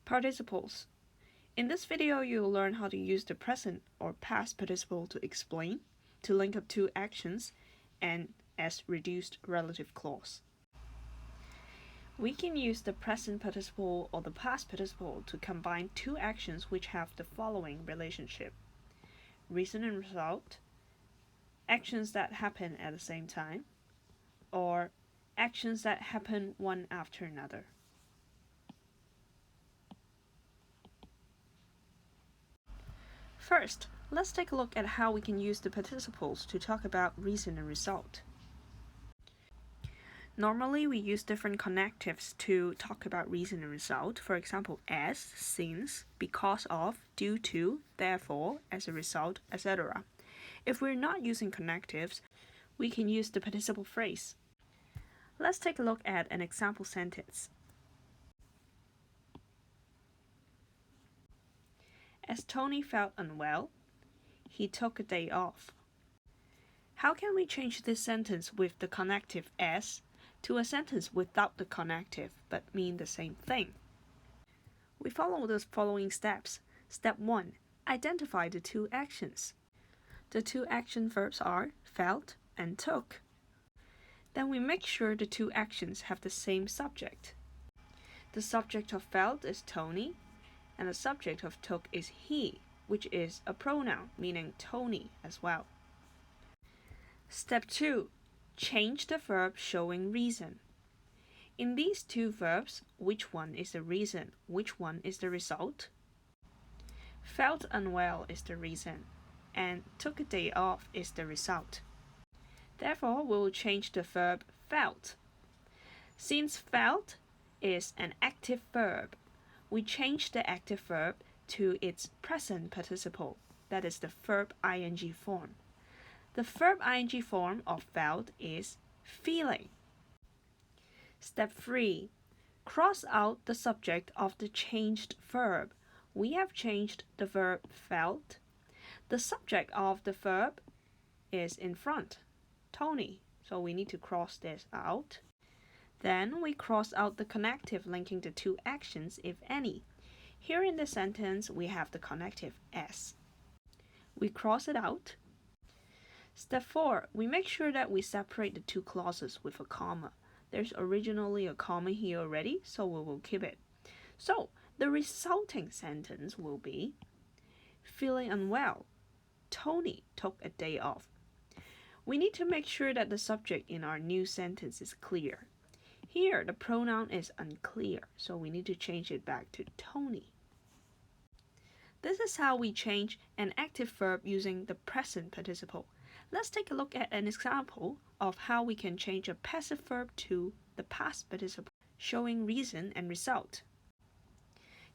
Participles. In this video, you'll learn how to use the present or past participle to explain, to link up two actions, and as reduced relative clause. We can use the present participle or the past participle to combine two actions which have the following relationship: reason and result, actions that happen at the same time, or actions that happen one after another. First, let's take a look at how we can use the participles to talk about reason and result. Normally, we use different connectives to talk about reason and result. For example, as, since, because of, due to, therefore, as a result, etc. If we're not using connectives, we can use the participle phrase. Let's take a look at an example sentence. As Tony felt unwell, he took a day off. How can we change this sentence with the connective as to a sentence without the connective but mean the same thing? We follow the following steps. Step 1. Identify the two actions. The two action verbs are felt and took. Then we make sure the two actions have the same subject. The subject of felt is Tony, and the subject of took is he, which is a pronoun, meaning Tony as well. Step 2. Change the verb showing reason. In these two verbs, which one is the reason, which one is the result? Felt unwell is the reason, and took a day off is the result. Therefore, we will change the verb felt. Since felt is an active verb, we change the active verb to its present participle, that is the verb ing form. The verb ing form of felt is feeling. Step 3. Cross out the subject of the changed verb. We have changed the verb felt. The subject of the verb is in front, Tony, so we need to cross this out. Then we cross out the connective linking the two actions, if any. Here in the sentence, we have the connective as. We cross it out. Step 4. We make sure that we separate the two clauses with a comma. There's originally a comma here already, so we will keep it. So, the resulting sentence will be, feeling unwell, Tony took a day off. We need to make sure that the subject in our new sentence is clear. Here, the pronoun is unclear, so we need to change it back to Tony. This is how we change an active verb using the present participle. Let's take a look at an example of how we can change a passive verb to the past participle, showing reason and result.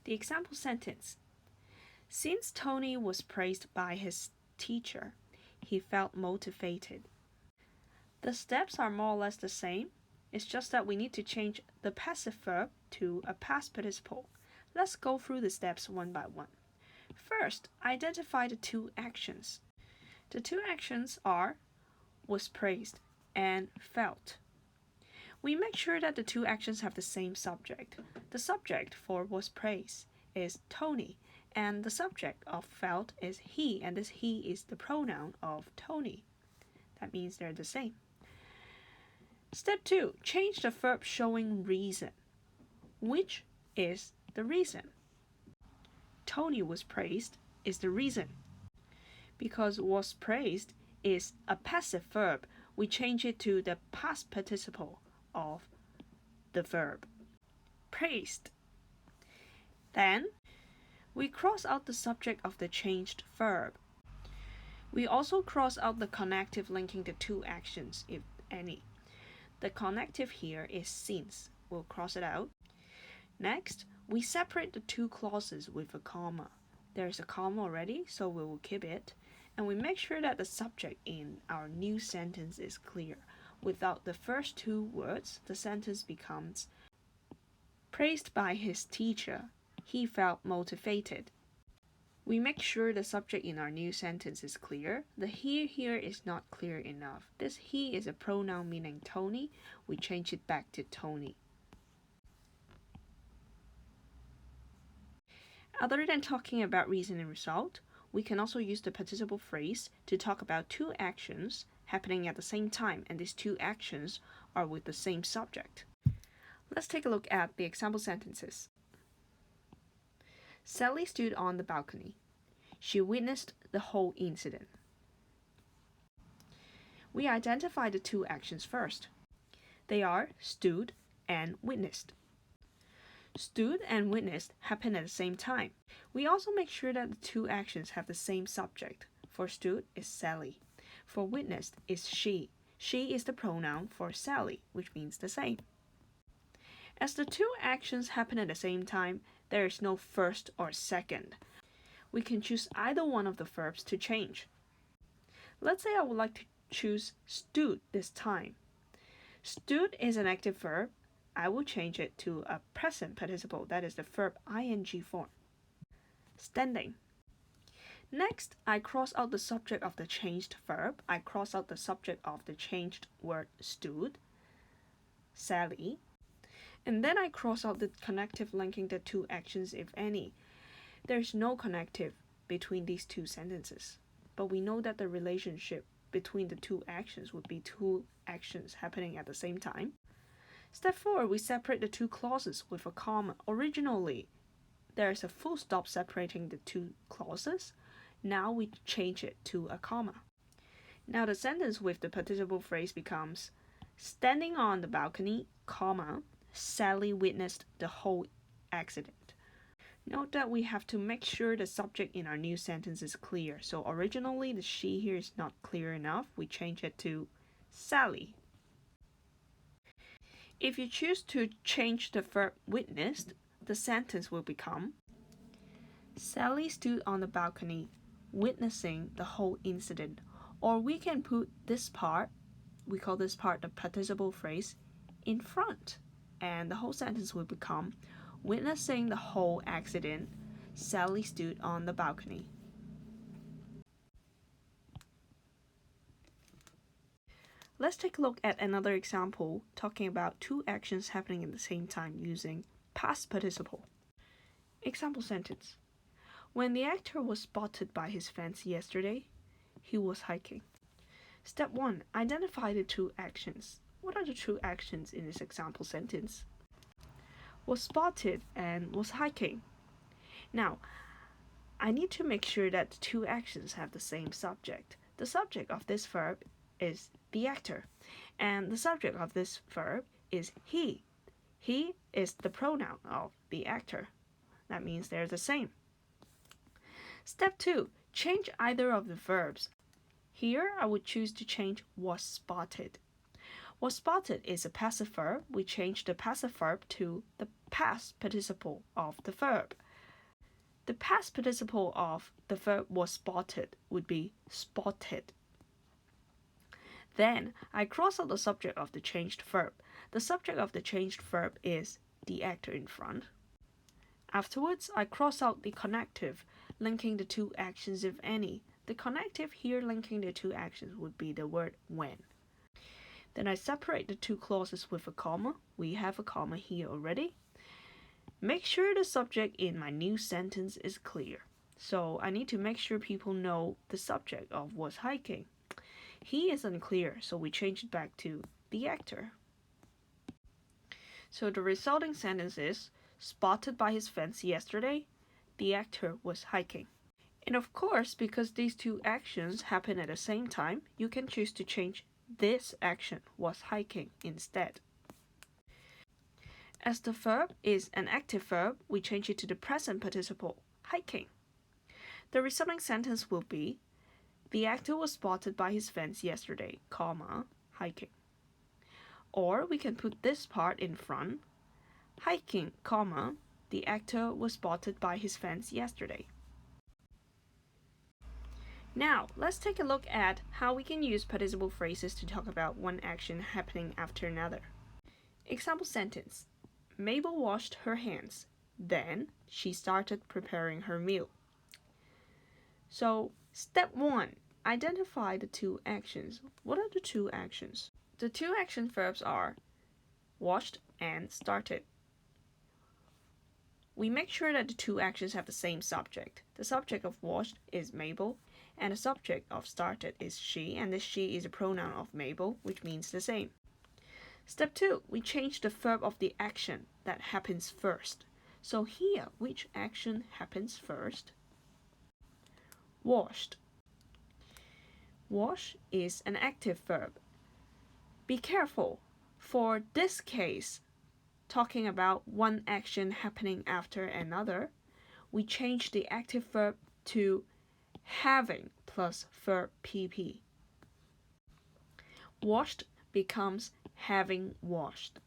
The example sentence: since Tony was praised by his teacher, he felt motivated. The steps are more or less the same. It's just that we need to change the passive verb to a past participle. Let's go through the steps one by one. First, identify the two actions. The two actions are was praised and felt. We make sure that the two actions have the same subject. The subject for was praised is Tony, and the subject of felt is he, and this he is the pronoun of Tony. That means they're the same. Step 2. Change the verb showing reason. Which is the reason? Tony was praised is the reason. Because was praised is a passive verb, we change it to the past participle of the verb. Praised. Then, we cross out the subject of the changed verb. We also cross out the connective linking the two actions, if any. The connective here is since. We'll cross it out. Next, we separate the two clauses with a comma. There's a comma already, so we will keep it. And we make sure that the subject in our new sentence is clear. Without the first two words, the sentence becomes, praised by his teacher, he felt motivated. We make sure the subject in our new sentence is clear. The he here is not clear enough. This he is a pronoun meaning Tony. We change it back to Tony. Other than talking about reason and result, we can also use the participle phrase to talk about two actions happening at the same time, and these two actions are with the same subject. Let's take a look at the example sentences. Sally stood on the balcony. She witnessed the whole incident. We identify the two actions first. They are stood and witnessed. Stood and witnessed happen at the same time. We also make sure that the two actions have the same subject. For stood is Sally. For witnessed is she. She is the pronoun for Sally, which means the same. As the two actions happen at the same time, there is no first or second. We can choose either one of the verbs to change. Let's say I would like to choose stood this time. Stood is an active verb. I will change it to a present participle, that is the verb ing form. Standing. Next, I cross out the subject of the changed verb. I cross out the subject of the changed word stood, Sally. And then I cross out the connective linking the two actions, if any. There's no connective between these two sentences, but we know that the relationship between the two actions would be two actions happening at the same time. Step 4, we separate the two clauses with a comma. Originally, there is a full stop separating the two clauses. Now we change it to a comma. Now the sentence with the participle phrase becomes, standing on the balcony, comma, Sally witnessed the whole accident. Note that we have to make sure the subject in our new sentence is clear. So originally the she here is not clear enough. We change it to Sally. If you choose to change the verb witnessed, the sentence will become, Sally stood on the balcony witnessing the whole incident. Or we can put this part, we call this part the participle phrase, in front. And the whole sentence will become, witnessing the whole accident, Sally stood on the balcony. Let's take a look at another example talking about two actions happening at the same time using past participle. Example sentence. When the actor was spotted by his fans yesterday, he was hiking. Step 1. Identify the two actions. What are the two actions in this example sentence? Was spotted and was hiking. Now, I need to make sure that the two actions have the same subject. The subject of this verb is the actor, and the subject of this verb is he. He is the pronoun of the actor. That means they're the same. Step 2. Change either of the verbs. Here, I would choose to change was spotted. Was spotted is a passive verb. We change the passive verb to the past participle of the verb. The past participle of the verb was spotted would be spotted. Then, I cross out the subject of the changed verb. The subject of the changed verb is the actor in front. Afterwards, I cross out the connective linking the two actions, if any. The connective here linking the two actions would be the word when. Then I separate the two clauses with a comma. We have a comma here already. Make sure the subject in my new sentence is clear. So I need to make sure people know the subject of was hiking. He is unclear, so we change it back to the actor. So the resulting sentence is, spotted by his fans yesterday, the actor was hiking. And of course, because these two actions happen at the same time, you can choose to change this action was hiking instead. As the verb is an active verb, we change it to the present participle, hiking. The resulting sentence will be, the actor was spotted by his fans yesterday, comma, hiking. Or we can put this part in front, hiking, comma, the actor was spotted by his fans yesterday. Now, let's take a look at how we can use participle phrases to talk about one action happening after another. Example sentence. Mabel washed her hands. Then she started preparing her meal. So, step 1. Identify the two actions. What are the two actions? The two action verbs are washed and started. we make sure that the two actions have the same subject. The subject of washed is Mabel, and the subject of started is she, and this she is a pronoun of Mabel, which means the same. Step 2, we change the verb of the action that happens first. So here, which action happens first? Washed. Wash is an active verb. Be careful. For this case, talking about one action happening after another, we change the active verb to having plus verb PP. Washed becomes having washed.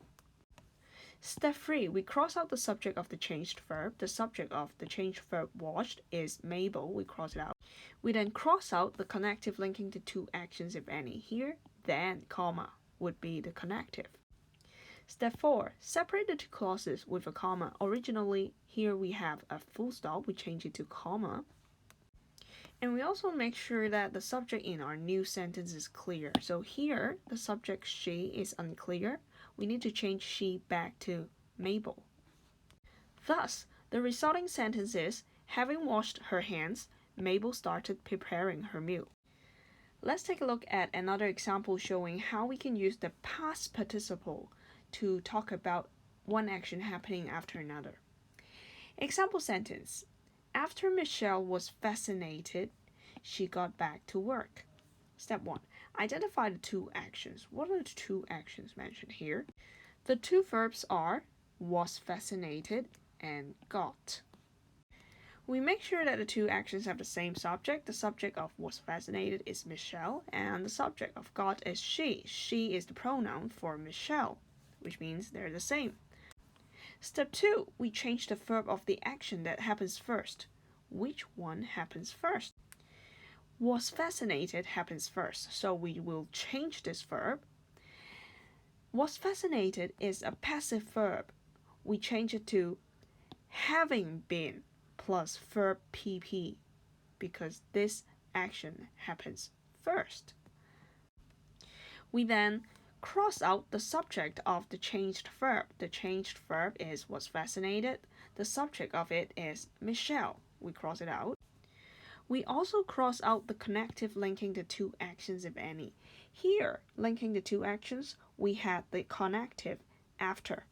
Step 3, we cross out the subject of the changed verb. The subject of the changed verb washed is Mabel. We cross it out. We then cross out the connective linking the two actions, if any. Here, then, comma, would be the connective. Step 4, separate the two clauses with a comma. Originally, here we have a full stop. We change it to comma. And we also make sure that the subject in our new sentence is clear. So here, the subject she is unclear. We need to change she back to Mabel. Thus, the resulting sentence is, having washed her hands, Mabel started preparing her meal. Let's take a look at another example showing how we can use the past participle to talk about one action happening after another. Example sentence. After Michelle was fascinated, she got back to work. Step 1. Identify the two actions. What are the two actions mentioned here? The two verbs are was fascinated and got. We make sure that the two actions have the same subject. The subject of was fascinated is Michelle, and the subject of got is she. She is the pronoun for Michelle, which means they're the same. Step 2, we change the verb of the action that happens first. Which one happens first? Was fascinated happens first, so we will change this verb. Was fascinated is a passive verb. We change it to having been plus verb PP because this action happens first. We then cross out the subject of the changed verb. The changed verb is was fascinated. The subject of it is Michelle. We cross it out. We also cross out the connective linking the two actions, if any. Here, linking the two actions, we had the connective after.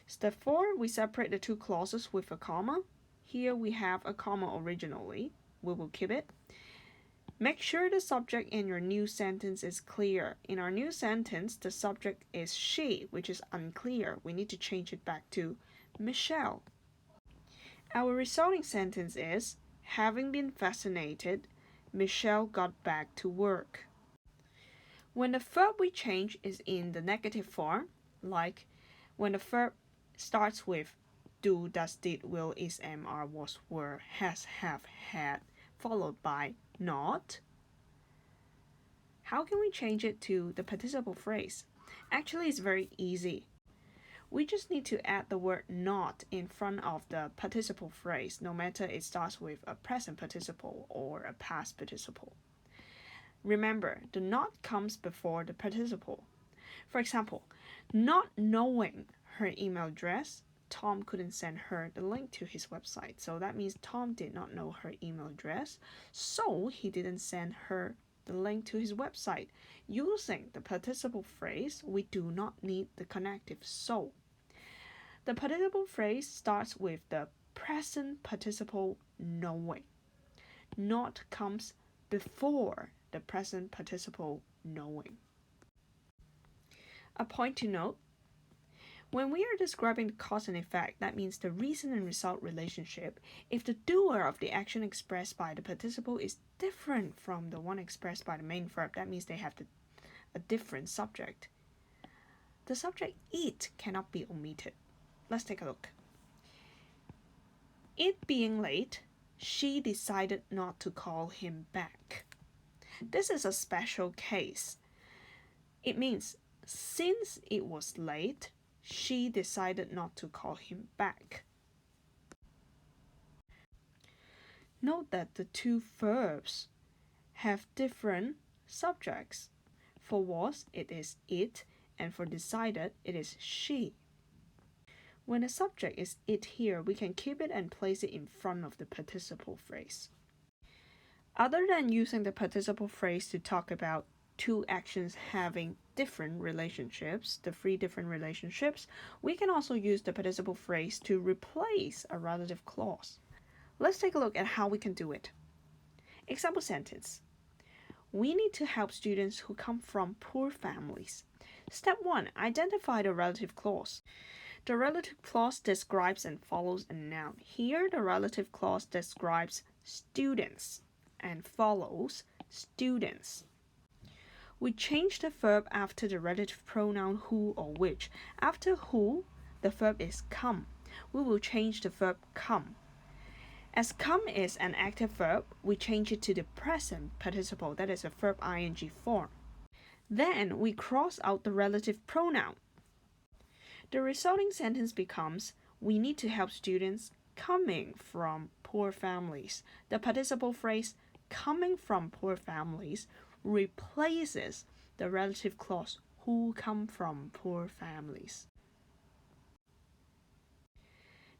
Step 4, we separate the two clauses with a comma. Here we have a comma originally. We will keep it. Make sure the subject in your new sentence is clear. In our new sentence, the subject is she, which is unclear. We need to change it back to Michelle. Our resulting sentence is, having been fascinated, Michelle got back to work. When the verb we change is in the negative form, like when the verb starts with do, does, did, will, is, am, are, was, were, has, have, had, followed by not, how can we change it to the participle phrase? Actually, it's very easy. We just need to add the word not in front of the participle phrase, no matter it starts with a present participle or a past participle. Remember, the not comes before the participle. For example, not knowing her email address, Tom couldn't send her the link to his website. So that means Tom did not know her email address, so he didn't send her the link to his website. Using the participle phrase, we do not need the connective so. The participle phrase starts with the present participle knowing. Not comes before the present participle knowing. A point to note, when we are describing the cause and effect, that means the reason and result relationship, if the doer of the action expressed by the participle is different from the one expressed by the main verb, that means they have a different subject. The subject it cannot be omitted. Let's take a look. It being late, she decided not to call him back. This is a special case. It means since it was late, she decided not to call him back. Note that the two verbs have different subjects. For was, it is it, and for decided, it is she. When the subject is it here, we can keep it and place it in front of the participle phrase. Other than using the participle phrase to talk about two actions having different relationships, the three different relationships, we can also use the participle phrase to replace a relative clause. Let's take a look at how we can do it. Example sentence. We need to help students who come from poor families. Step 1. Identify the relative clause. The relative clause describes and follows a noun. Here, the relative clause describes students and follows students. We change the verb after the relative pronoun who or which. After who, the verb is come. We will change the verb come. As come is an active verb, we change it to the present participle, that is a verb ing form. Then we cross out the relative pronoun. The resulting sentence becomes, we need to help students coming from poor families. The participle phrase coming from poor families replaces the relative clause who come from poor families.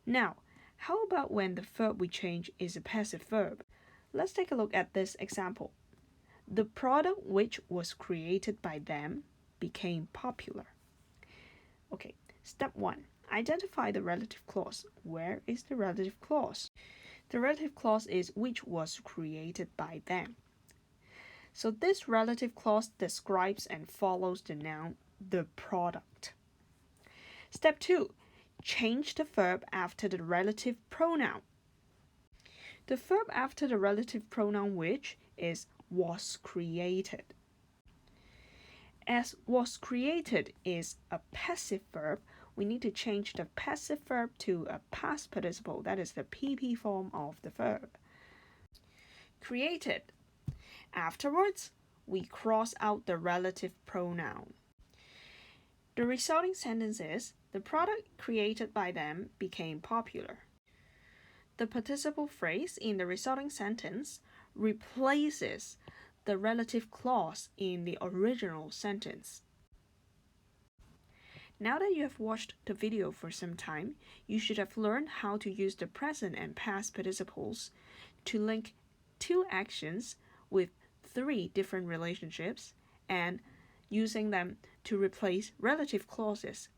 Now, how about when the verb we change is a passive verb? Let's take a look at this example. The product which was created by them became popular. Okay, step 1. Identify the relative clause. Where is the relative clause? The relative clause is which was created by them. So this relative clause describes and follows the noun, the product. Step 2. Change the verb after the relative pronoun. The verb after the relative pronoun which is was created. As was created is a passive verb, we need to change the passive verb to a past participle, that is the PP form of the verb. Created. Afterwards, we cross out the relative pronoun. The resulting sentence is, the product created by them became popular. The participle phrase in the resulting sentence replaces the relative clause in the original sentence. Now that you have watched the video for some time, you should have learned how to use the present and past participles to link two actions with three different relationships and using them to replace relative clauses.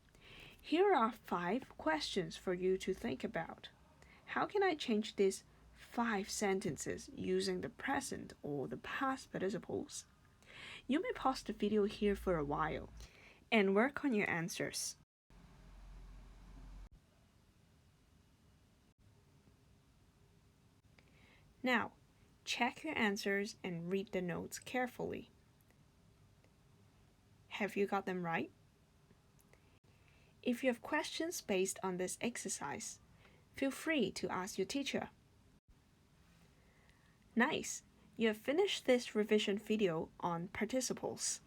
Here are 5 questions for you to think about. How can I change these 5 sentences using the present or the past participles? You may pause the video here for a while and work on your answers. Now, check your answers and read the notes carefully. Have you got them right? If you have questions based on this exercise, feel free to ask your teacher. Nice! You have finished this revision video on participles.